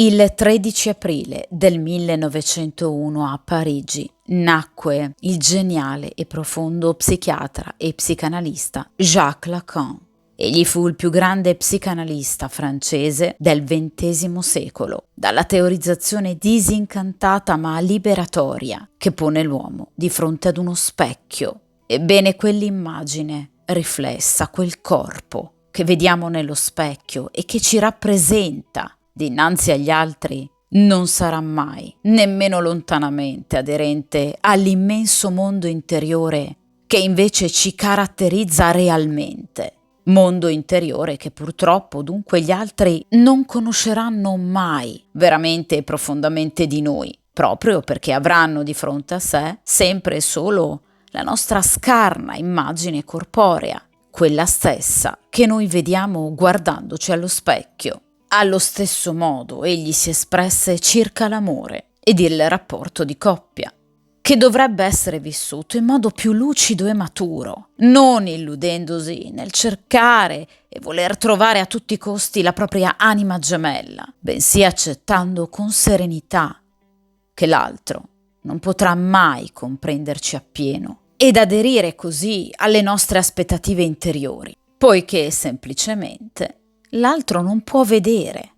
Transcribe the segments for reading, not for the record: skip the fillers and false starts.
Il 13 aprile del 1901 a Parigi nacque il geniale e profondo psichiatra e psicanalista Jacques Lacan. Egli fu il più grande psicanalista francese del XX secolo, dalla teorizzazione disincantata ma liberatoria che pone l'uomo di fronte ad uno specchio. Ebbene, quell'immagine riflessa, quel corpo che vediamo nello specchio e che ci rappresenta dinanzi agli altri, non sarà mai, nemmeno lontanamente, aderente all'immenso mondo interiore che invece ci caratterizza realmente. Mondo interiore che purtroppo dunque gli altri non conosceranno mai veramente e profondamente di noi, proprio perché avranno di fronte a sé sempre e solo la nostra scarna immagine corporea, quella stessa che noi vediamo guardandoci allo specchio. Allo stesso modo egli si espresse circa l'amore ed il rapporto di coppia, che dovrebbe essere vissuto in modo più lucido e maturo, non illudendosi nel cercare e voler trovare a tutti i costi la propria anima gemella, bensì accettando con serenità che l'altro non potrà mai comprenderci appieno ed aderire così alle nostre aspettative interiori, poiché semplicemente l'altro non può vedere,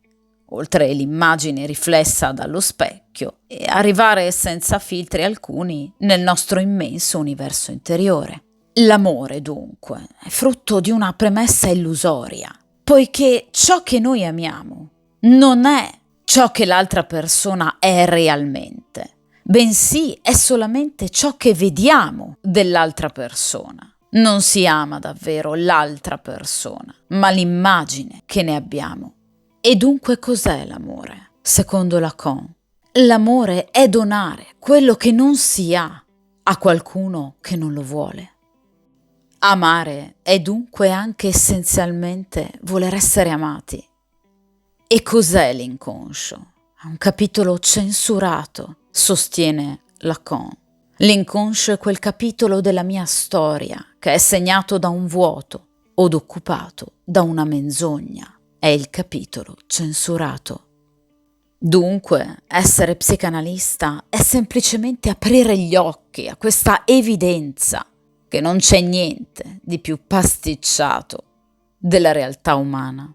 oltre l'immagine riflessa dallo specchio, e arrivare senza filtri alcuni nel nostro immenso universo interiore. L'amore, dunque, è frutto di una premessa illusoria, poiché ciò che noi amiamo non è ciò che l'altra persona è realmente, bensì è solamente ciò che vediamo dell'altra persona. Non si ama davvero l'altra persona, ma l'immagine che ne abbiamo. E dunque cos'è l'amore? Secondo Lacan, l'amore è donare quello che non si ha a qualcuno che non lo vuole. Amare è dunque anche essenzialmente voler essere amati. E cos'è l'inconscio? È un capitolo censurato, sostiene Lacan. L'inconscio è quel capitolo della mia storia che è segnato da un vuoto od occupato da una menzogna. È il capitolo censurato. Dunque, essere psicanalista è semplicemente aprire gli occhi a questa evidenza che non c'è niente di più pasticciato della realtà umana.